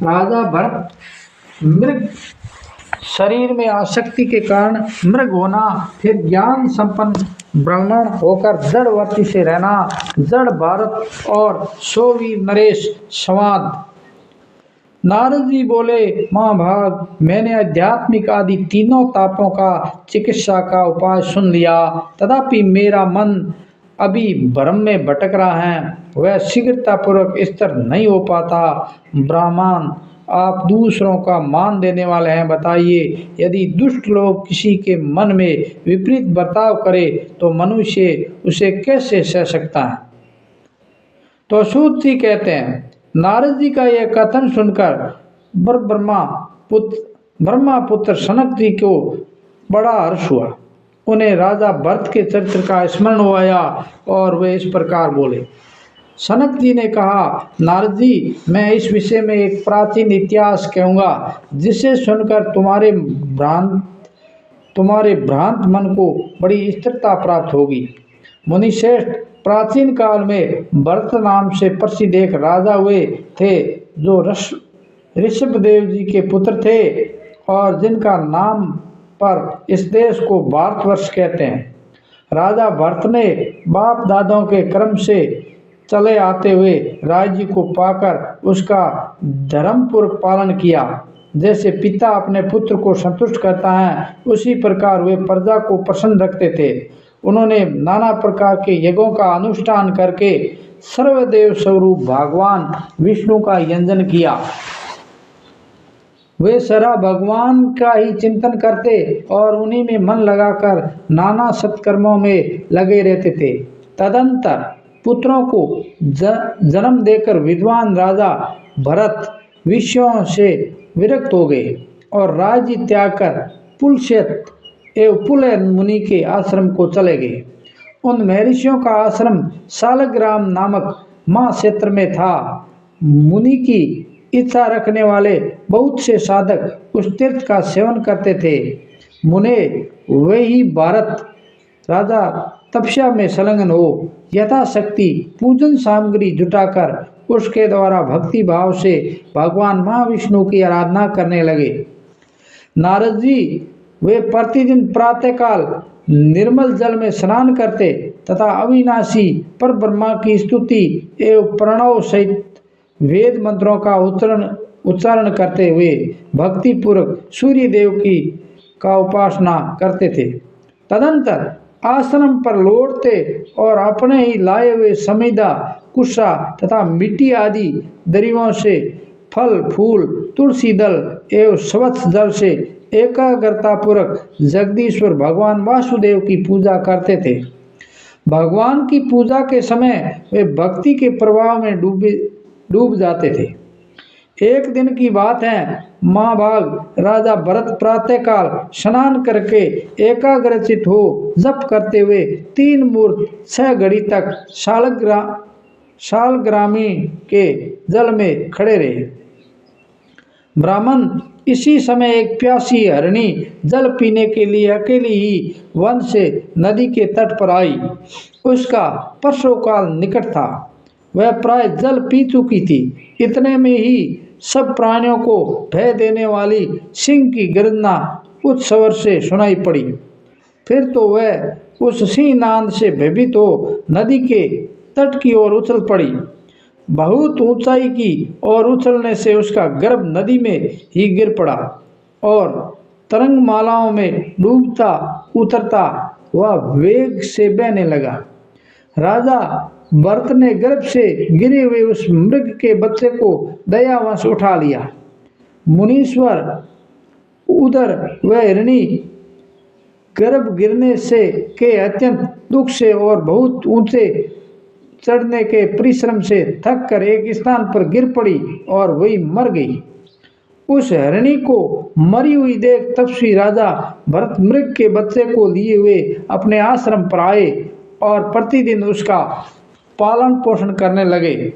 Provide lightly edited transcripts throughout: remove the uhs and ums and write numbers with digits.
राजा भरत मृग शरीर में आसक्ति के कारण मृग होना, फिर ज्ञान संपन्न ब्राह्मण होकर जड़वती से रहना, जड़ भारत और सोवीर नरेश संवाद। नारद जी बोले, महाभाग, मैंने आध्यात्मिक आदि तीनों तापों का चिकित्सा का उपाय सुन लिया, तथापि मेरा मन अभी भ्रम में भटक रहा है, वह शीघ्रतापूर्वक स्थिर नहीं हो पाता। ब्राह्मण, आप दूसरों का मान देने वाले हैं, बताइए, यदि दुष्ट लोग किसी के मन में विपरीत बर्ताव करे तो मनुष्य उसे कैसे सह सकता है। तो सूत जी कहते हैं, नारद जी का यह कथन सुनकर ब्रह्मा पुत्र सनक जी को बड़ा हर्ष हुआ। उन्हें राजा भरत के चरित्र का स्मरण हो आया और वे इस प्रकार बोले। सनक जी ने कहा, नारद जी, मैं इस विषय में एक प्राचीन इतिहास कहूँगा, जिसे सुनकर तुम्हारे भ्रांत मन को बड़ी स्थिरता प्राप्त होगी। मुनिश्रेष्ठ, प्राचीन काल में भरत नाम से प्रसिद्ध एक राजा हुए थे, जो ऋषभदेव जी के पुत्र थे और जिनका नाम पर इस देश को भारतवर्ष कहते हैं। राजा भरत ने बाप दादों के क्रम से चले आते हुए राज्य को पाकर उसका धर्मपूर्वक पालन किया। जैसे पिता अपने पुत्र को संतुष्ट करता है, उसी प्रकार वे प्रजा को प्रसन्न रखते थे। उन्होंने नाना प्रकार के यज्ञों का अनुष्ठान करके सर्वदेव स्वरूप भगवान विष्णु का यंजन किया। वे सदा भगवान का ही चिंतन करते और उन्हीं में मन लगाकर नाना सत्कर्मों में लगे रहते थे। तदंतर पुत्रों को जन्म देकर विद्वान राजा भरत विषयों से विरक्त हो गए और राज्य त्याग कर पुलस्त्य एवं पुलह मुनि के आश्रम को चले गए। उन महर्षियों का आश्रम शालग्राम नामक महाक्षेत्र में था। मुनि की इच्छा रखने वाले बहुत से साधक उस तीर्थ का सेवन करते थे। मुने वे ही भारत राजा तपस्या में संलग्न हो यथाशक्ति पूजन सामग्री जुटाकर उसके द्वारा भक्ति भाव से भगवान महाविष्णु की आराधना करने लगे। नारद जी, वे प्रतिदिन प्रातःकाल निर्मल जल में स्नान करते तथा अविनाशी पर ब्रह्मा की स्तुति एवं प्रणव सहित वेद मंत्रों का उच्चारण करते हुए भक्ति पूर्वक सूर्य देव की का उपासना करते थे। तदंतर आश्रम पर लौटते और अपने ही लाए हुए समिधा, कुशा तथा मिट्टी आदि दरियों से फल फूल, तुलसी दल एवं स्वच्छ जल से एकाग्रता पूर्वक जगदीश्वर भगवान वासुदेव की पूजा करते थे। भगवान की पूजा के समय वे भक्ति के प्रभाव में डूब जाते थे। एक दिन की बात है, महाभाग, राजा भरत प्रातःकाल स्नान करके एकाग्रचित हो जप करते हुए 3 मुहूर्त 6 घड़ी तक शालग्रामी के जल में खड़े रहे। ब्राह्मण, इसी समय एक प्यासी हरणी जल पीने के लिए अकेली ही वन से नदी के तट पर आई। उसका प्रसवकाल निकट था। वह प्राय जल पी चुकी थी। इतने में ही सब प्राणियों को भय देने वाली सिंह की गर्जना उच्च स्वर से सुनाई पड़ी। फिर तो वह उस सिंहनाद से भयभीत हो नदी के तट की ओर उछल पड़ी। बहुत ऊंचाई की और उछलने से उसका गर्भ नदी में ही गिर पड़ा और तरंग मालाओं में डूबता उतरता वह वेग से बहने लगा। राजा भरत ने गर्भ से गिरे हुए उस मृग के बच्चे को दयावश उठा लिया। मुनीश्वर, उधर वह हिरणी गर्भ गिरने से के अत्यंत दुख से और बहुत ऊंचे चढ़ने के परिश्रम से थक कर एक स्थान पर गिर पड़ी और वही मर गई। उस हिरणी को मरी हुई देख तपस्वी राजा भरत मृग के बच्चे को लिए हुए अपने आश्रम पर आए और प्रतिदिन उसका पालन पोषण करने लगे।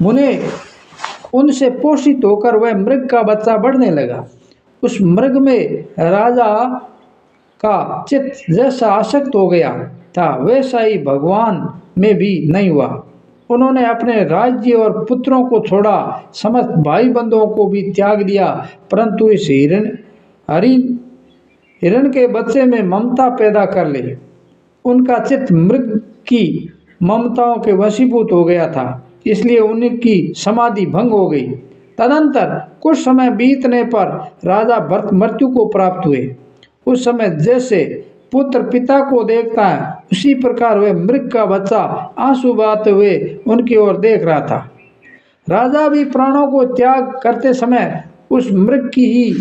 मुने उनसे पोषित होकर वह मृग का बच्चा बढ़ने लगा। उस मृग में राजा का चित्त जैसा आसक्त हो गया था, वैसा ही भगवान में भी नहीं हुआ। उन्होंने अपने राज्य और पुत्रों को छोड़ा, समस्त भाई बंधुओं को भी त्याग दिया, परंतु इस हिरण के बच्चे में ममता पैदा कर ली। उनका चित्त मृग की ममताओं के वशीभूत हो गया था, इसलिए उनकी समाधि भंग हो गई। तदंतर कुछ समय बीतने पर राजा भरत मृत्यु को प्राप्त हुए। उस समय जैसे पुत्र पिता को देखता है, उसी प्रकार वह मृग का बच्चा आंसू बहाते हुए उनकी ओर देख रहा था। राजा भी प्राणों को त्याग करते समय उस मृग की ही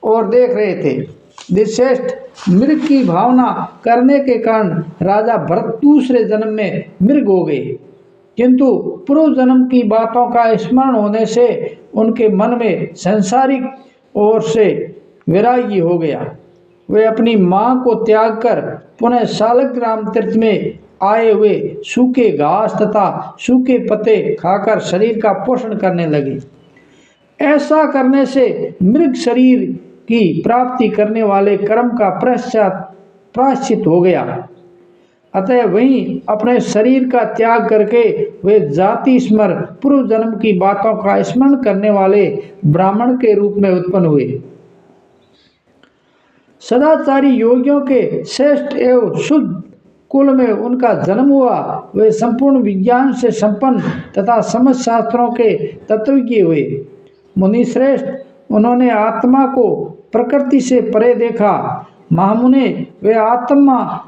ओर देख रहे थे। दिलश्रेष्ठ, मृग की भावना करने के कारण राजा भरत दूसरे जन्म में मृग हो गए, किंतु पूर्व जन्म की बातों का स्मरण होने से उनके मन में सांसारिक ओर से वैराग्य हो गया। वे अपनी मां को त्याग कर पुनः शालग्राम तीर्थ में आए हुए सूखे घास तथा सूखे पत्ते खाकर शरीर का पोषण करने लगे। ऐसा करने से मृग शरीर की प्राप्ति करने वाले कर्म का प्रायश्चित हो गया। अतः वहीं अपने शरीर का त्याग करके वे जाति स्मर पूर्व जन्म की बातों का स्मरण करने वाले ब्राह्मण के रूप में उत्पन्न हुए। सदाचारी योगियों के श्रेष्ठ एवं शुद्ध कुल में उनका जन्म हुआ। वे संपूर्ण विज्ञान से संपन्न तथा समस्त शास्त्रों के तत्वज्ञ हुए। मुनि श्रेष्ठ, उन्होंने आत्मा को प्रकृति से परे देखा। महामुने, वे आत्मा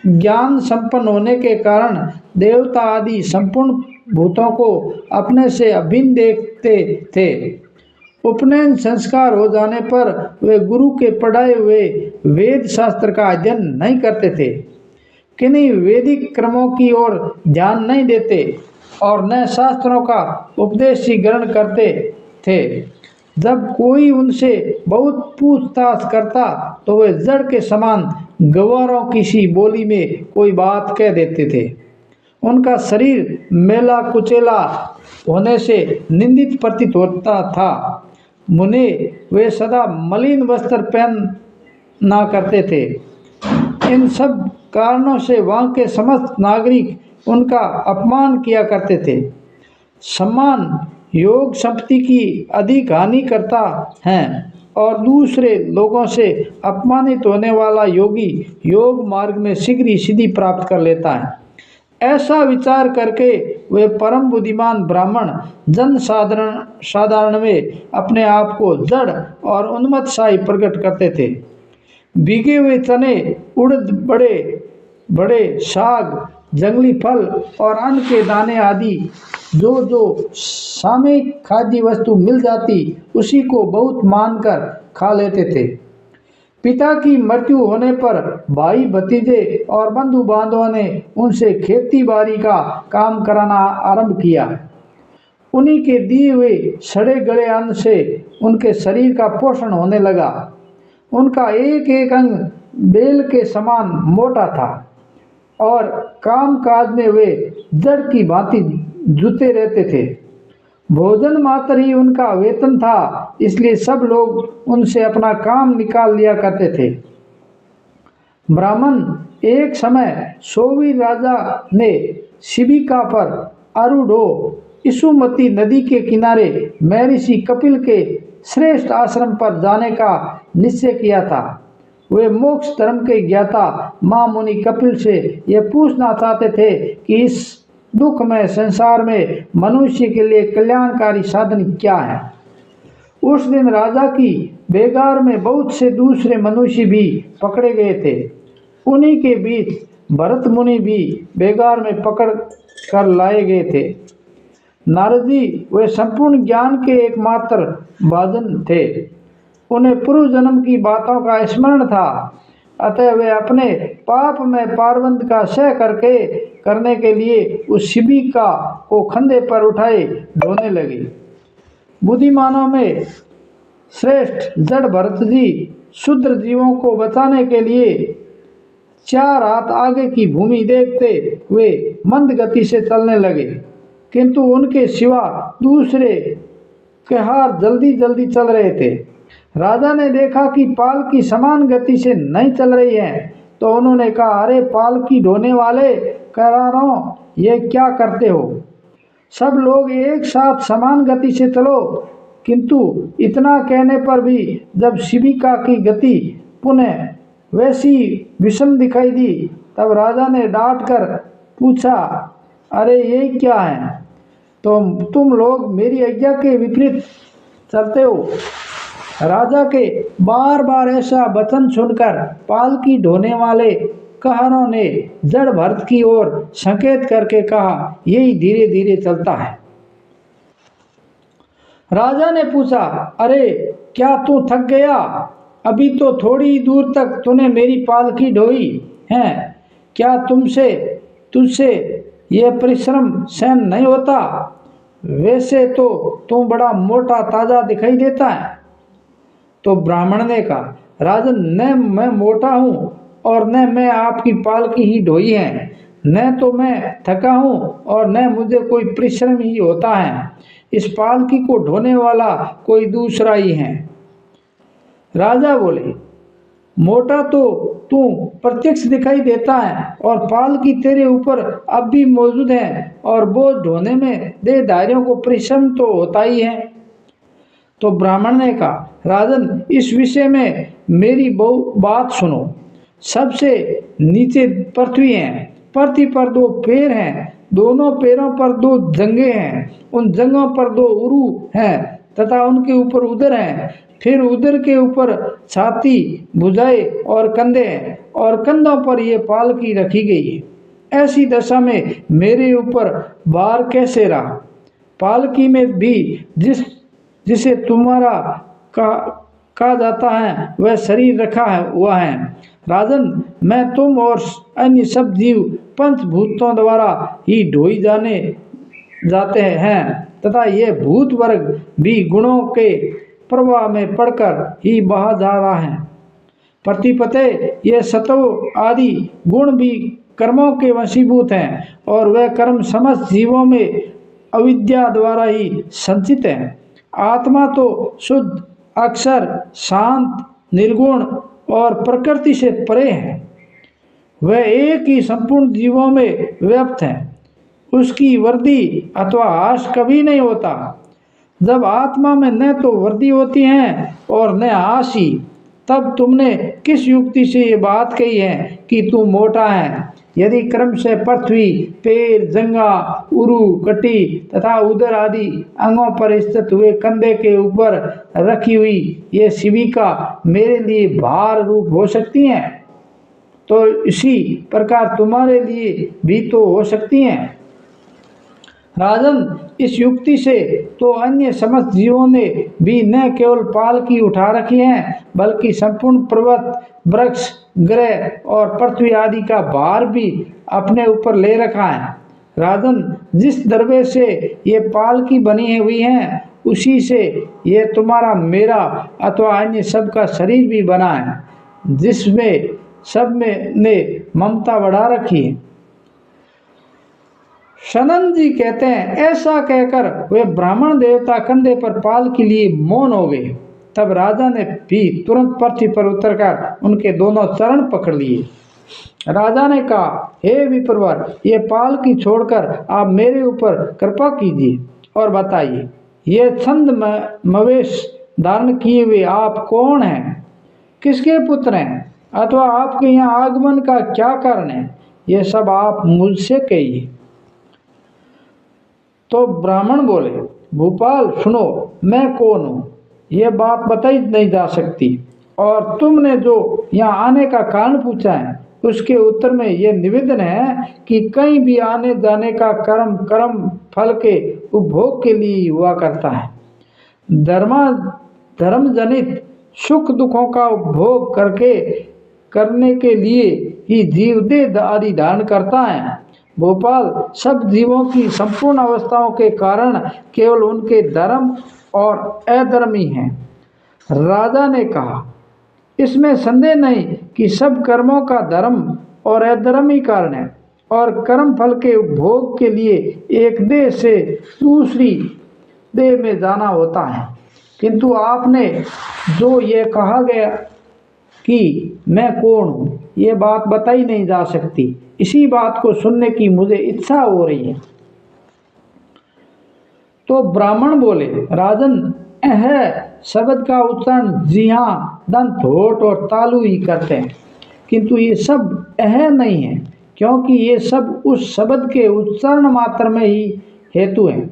ज्ञान संपन्न होने के कारण देवता आदि संपूर्ण भूतों को अपने से अभिन्न देखते थे। उपनयन संस्कार हो जाने पर वे गुरु के पढ़ाए हुए वेद शास्त्र का अध्ययन नहीं करते थे, किन्हीं वैदिक क्रमों की ओर ध्यान नहीं देते और न शास्त्रों का उपदेश ही ग्रहण करते थे। जब कोई उनसे बहुत पूछताछ करता तो वे जड़ के समान गवारों की सी बोली में कोई बात कह देते थे। उनका शरीर मेला कुचेला होने से निंदित प्रतीत होता था। मुने, वे सदा मलिन वस्त्र पहना करते थे। इन सब कारणों से वहाँ के समस्त नागरिक उनका अपमान किया करते थे। सम्मान योग संपत्ति की अधिक हानि करता है और दूसरे लोगों से अपमानित होने वाला योगी योग मार्ग में शीघ्र ही सिद्धि प्राप्त कर लेता है। ऐसा विचार करके वे परम बुद्धिमान ब्राह्मण जन साधारण में अपने आप को जड़ और उन्मत्तशाही प्रकट करते थे। भीगे हुए चने, उड़द, बड़े बड़े साग, जंगली फल और अन्न के दाने आदि जो सामयिक खाद्य वस्तु मिल जाती उसी को बहुत मानकर खा लेते थे। पिता की मृत्यु होने पर भाई भतीजे और बंधु बांधवों ने उनसे खेती बाड़ी का काम कराना आरंभ किया। उन्हीं के दिए हुए सड़े गले अन्न से उनके शरीर का पोषण होने लगा। उनका एक एक अंग बेल के समान मोटा था और काम काज में वे जड़ की भांति जुटे रहते थे। भोजन मात्र ही उनका वेतन था, इसलिए सब लोग उनसे अपना काम निकाल लिया करते थे। ब्राह्मण, एक समय सोवी राजा ने शिबिका पर आरूढ़ हो इसुमती नदी के किनारे महर्षि कपिल के श्रेष्ठ आश्रम पर जाने का निश्चय किया था। वे मोक्ष धर्म के ज्ञाता महामुनि कपिल से यह पूछना चाहते थे कि इस दुखमय संसार में मनुष्य के लिए कल्याणकारी साधन क्या है। उस दिन राजा की बेगार में बहुत से दूसरे मनुष्य भी पकड़े गए थे। उन्हीं के बीच भरत मुनि भी बेगार में पकड़ कर लाए गए थे। नारद जी, वे संपूर्ण ज्ञान के एकमात्र भाजन थे। उन्हें पूर्व जन्म की बातों का स्मरण था, अतः वे अपने पाप में पारबंद का सह करने के लिए उस शिबिका को कंधे पर उठाए ढोने लगे। बुद्धिमानों में श्रेष्ठ जड़ भरत जी शूद्र जीवों को बचाने के लिए 4 हाथ आगे की भूमि देखते हुए मंद गति से चलने लगे, किंतु उनके सिवा दूसरे कहार जल्दी जल्दी चल रहे थे। राजा ने देखा कि पालकी समान गति से नहीं चल रही है, तो उन्होंने कहा, अरे पालकी ढोने वाले करारों, ये क्या करते हो? सब लोग एक साथ समान गति से चलो। किंतु इतना कहने पर भी जब शिबिका की गति पुनः वैसी विषम दिखाई दी, तब राजा ने डांट कर पूछा, अरे ये क्या है? तो तुम लोग मेरी आज्ञा के विपरीत चलते हो। राजा के बार बार ऐसा वचन सुनकर पालकी ढोने वाले कहरों ने जड़ भरत की ओर संकेत करके कहा, यही धीरे धीरे चलता है। राजा ने पूछा, अरे क्या तू थक गया? अभी तो थोड़ी दूर तक तूने मेरी पालकी ढोई है। क्या तुझसे यह परिश्रम सहन नहीं होता? वैसे तो तू बड़ा मोटा ताजा दिखाई देता है। तो ब्राह्मण ने कहा, राजन, न मैं मोटा हूँ और न मैं आपकी पालकी ही ढोई है, न तो मैं थका हूँ और न मुझे कोई परिश्रम ही होता है। इस पालकी को ढोने वाला कोई दूसरा ही है। राजा बोले, मोटा तो तू प्रत्यक्ष दिखाई देता है और पालकी तेरे ऊपर अब भी मौजूद है और बोझ ढोने में देहधारियों को परिश्रम तो होता ही है। तो ब्राह्मण ने कहा, राजन, इस विषय में मेरी बात सुनो। सबसे नीचे पृथ्वी है, पृथ्वी पर 2 पैर हैं, दोनों पैरों पर 2 जंघें हैं, उन जंघों पर 2 उरु हैं तथा उनके ऊपर उदर हैं, फिर उदर के ऊपर छाती, भुजाएं और कंधे हैं और कंधों पर यह पालकी रखी गई है। ऐसी दशा में मेरे ऊपर भार कैसे रहा? पालकी में भी जिसे तुम्हारा कहा जाता है वह शरीर रखा हुआ है। राजन, मैं तुम और अन्य सब जीव पंचभूतों द्वारा ही ढोई जाते हैं तथा ये भूत वर्ग भी गुणों के प्रवाह में पड़कर ही बहा जा रहा है। प्रतिपते, ये सत्व आदि गुण भी कर्मों के वशीभूत हैं और वह कर्म समस्त जीवों में अविद्या द्वारा ही संचित है। आत्मा तो शुद्ध, अक्षर, शांत, निर्गुण और प्रकृति से परे है। वह एक ही संपूर्ण जीवों में व्याप्त है। उसकी वृद्धि अथवा ह्रास कभी नहीं होता। जब आत्मा में न तो वृद्धि होती है और न ह्रास ही, तब तुमने किस युक्ति से ये बात कही है कि तू मोटा है? यदि क्रम से पृथ्वी, पैर, जंघा, उरु, कटी तथा उदर आदि अंगों पर स्थित हुए कंधे के ऊपर रखी हुई ये शिबिका मेरे लिए भार रूप हो सकती हैं, तो इसी प्रकार तुम्हारे लिए भी तो हो सकती हैं। राजन, इस युक्ति से तो अन्य समस्त जीवों ने भी न केवल पालकी उठा रखी है, बल्कि संपूर्ण पर्वत, वृक्ष, ग्रह और पृथ्वी आदि का भार भी अपने ऊपर ले रखा है। राजन, जिस द्रव्य से ये पालकी बनी हुई है, उसी से ये तुम्हारा, मेरा अथवा अन्य सब का शरीर भी बना है, जिसमें सब में ने ममता बढ़ा रखी है। सनंद जी कहते हैं, ऐसा कहकर वे ब्राह्मण देवता कंधे पर पाल के लिए मौन हो गए। तब राजा ने भी तुरंत पृथ्वी पर उतरकर उनके दोनों चरण पकड़ लिए। राजा ने कहा, हे विप्रवर, ये पालकी छोड़कर आप मेरे ऊपर कृपा कीजिए और बताइए, ये छंद मवेश धारण किए हुए आप कौन हैं? किसके पुत्र हैं? अथवा आपके यहाँ आगमन का क्या कारण है? ये सब आप मुझसे कहिए। तो ब्राह्मण बोले, भूपाल सुनो, मैं कौन हूँ ये बात बताई नहीं जा सकती, और तुमने जो यहाँ आने का कारण पूछा है उसके उत्तर में यह निवेदन है कि कहीं भी आने जाने का कर्म फल के उपभोग के लिए हुआ करता है। धर्म जनित सुख दुखों का उपभोग करने के लिए ही जीव देह आदि धारण करता है। भोपाल, सब जीवों की संपूर्ण अवस्थाओं के कारण केवल उनके धर्म और अधर्म ही हैं। राजा ने कहा, इसमें संदेह नहीं कि सब कर्मों का धर्म और अधर्म ही कारण है, और कर्म फल के उपभोग के लिए एक देह से दूसरी देह में जाना होता है। किंतु आपने जो ये कहा गया कि मैं कौन हूँ, ये बात बताई नहीं जा सकती, इसी बात को सुनने की मुझे इच्छा हो रही है। तो ब्राह्मण बोले, राजन, यह शब्द का उच्चारण जी हाँ दंत, होठ और तालु ही करते हैं, किंतु ये सब यह नहीं है, क्योंकि ये सब उस शब्द के उच्चारण मात्र में ही हेतु हैं।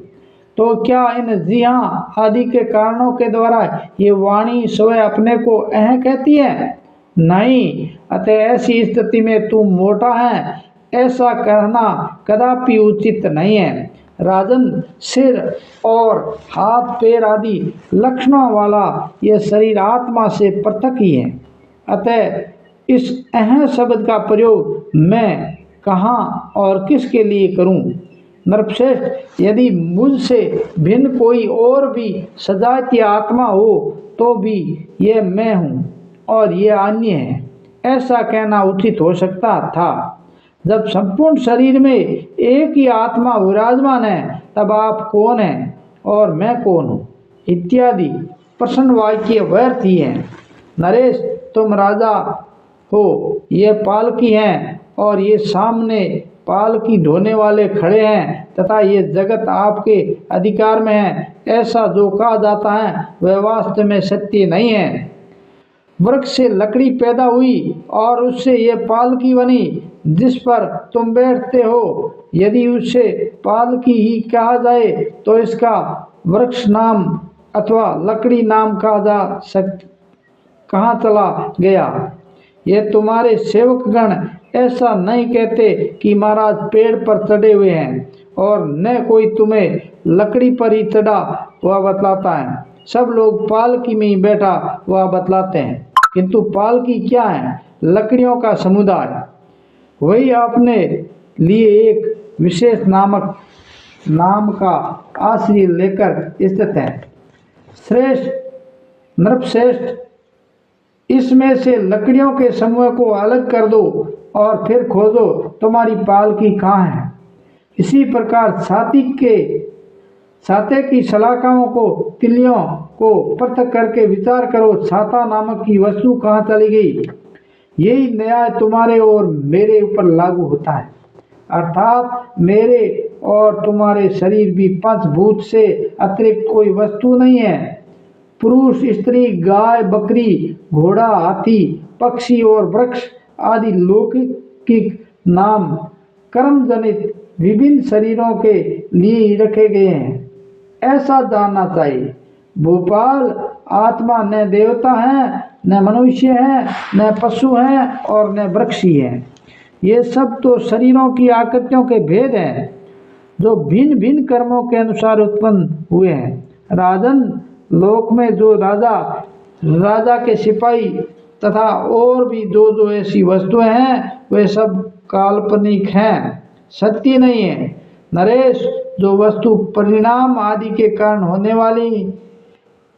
तो क्या इन जी हाँ आदि के कारणों के द्वारा ये वाणी स्वयं अपने को अह कहती है? नहीं। अतः ऐसी स्थिति में तू मोटा है ऐसा कहना कदापि उचित नहीं है। राजन, सिर और हाथ पैर आदि लक्षणों वाला यह शरीर आत्मा से पृथक ही है। अतः इस अह शब्द का प्रयोग मैं कहाँ और किसके लिए करूं? नरश्रेष्ठ, यदि मुझसे भिन्न कोई और भी सजातीय आत्मा हो तो भी ये मैं हूँ और ये अन्य है, ऐसा कहना उचित हो सकता था। जब संपूर्ण शरीर में एक ही आत्मा विराजमान है तब आप कौन हैं और मैं कौन हूँ इत्यादि प्रश्न वाक्य व्यर्थ ही हैं। नरेश, तुम राजा हो, ये पालकी हैं और ये सामने पालकी ढोने वाले खड़े हैं तथा ये जगत आपके अधिकार में है, ऐसा जो कहा जाता है वह वास्तव में सत्य नहीं है। वृक्ष से लकड़ी पैदा हुई और उससे ये पालकी बनी जिस पर तुम बैठते हो। यदि उसे पालकी ही कहा जाए तो इसका वृक्ष नाम अथवा लकड़ी नाम कहाँ चला गया? ये तुम्हारे सेवकगण ऐसा नहीं कहते कि महाराज पेड़ पर चढ़े हुए हैं, और न कोई तुम्हें लकड़ी पर ही चढ़ा हुआ बतलाता है। सब लोग पालकी में ही बैठा हुआ बतलाते हैं, किंतु पालकी क्या है? लकड़ियों का समुदाय। वही अपने लिए एक विशेष नाम का आश्रय लेकर स्थित है। श्रेष्ठ, नृपश्रेष्ठ, इसमें से लकड़ियों के समूह को अलग कर दो और फिर खोजो तुम्हारी पालकी कहाँ है। इसी प्रकार छाते की सलाखाओं को, तिलियों को पृथक करके विचार करो, छाता नामक की वस्तु कहाँ चली गई। यही न्याय तुम्हारे और मेरे ऊपर लागू होता है, अर्थात मेरे और तुम्हारे शरीर भी पंचभूत से अतिरिक्त कोई वस्तु नहीं है। पुरुष, स्त्री, गाय, बकरी, घोड़ा, हाथी, पक्षी और वृक्ष आदि लौकिक नाम कर्म जनित विभिन्न शरीरों के लिए ही रखे गए हैं, ऐसा जानना चाहिए। भोपाल, आत्मा न देवता है, न मनुष्य है, न पशु है और न वृक्षी है। ये सब तो शरीरों की आकृतियों के भेद हैं जो भिन्न भिन्न कर्मों के अनुसार उत्पन्न हुए हैं। राजन, लोक में जो राजा के सिपाही तथा और भी जो ऐसी वस्तुएं हैं वे सब काल्पनिक हैं, सत्य नहीं है। नरेश, जो वस्तु परिणाम आदि के कारण होने वाली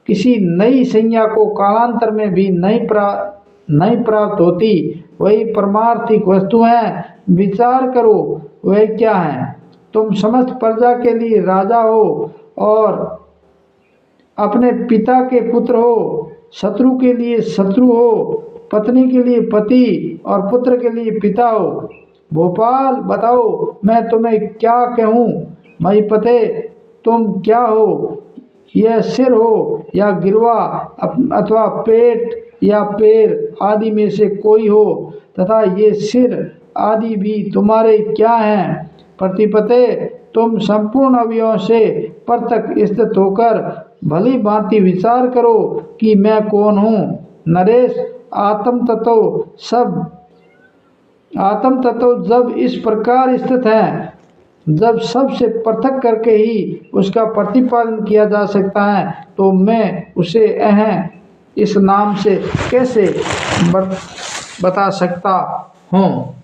किसी नई संज्ञा को कालांतर में भी नहीं प्राप्त होती, वही परमार्थिक वस्तु है। विचार करो वह क्या है। तुम समस्त प्रजा के लिए राजा हो और अपने पिता के पुत्र हो, शत्रु के लिए शत्रु हो, पत्नी के लिए पति और पुत्र के लिए पिता हो। भोपाल, बताओ मैं तुम्हें क्या कहूँ? महीपते, तुम क्या हो? यह सिर हो या गिरवा अथवा पेट या पैर आदि में से कोई हो, तथा ये सिर आदि भी तुम्हारे क्या हैं? प्रतिपते, तुम संपूर्ण अवयवों से पृथक स्थित होकर भली भांति विचार करो कि मैं कौन हूँ। नरेश, आत्म तत्व जब इस प्रकार स्थित है, जब सबसे पृथक करके ही उसका प्रतिपादन किया जा सकता है, तो मैं उसे इस नाम से कैसे बता सकता हूँ?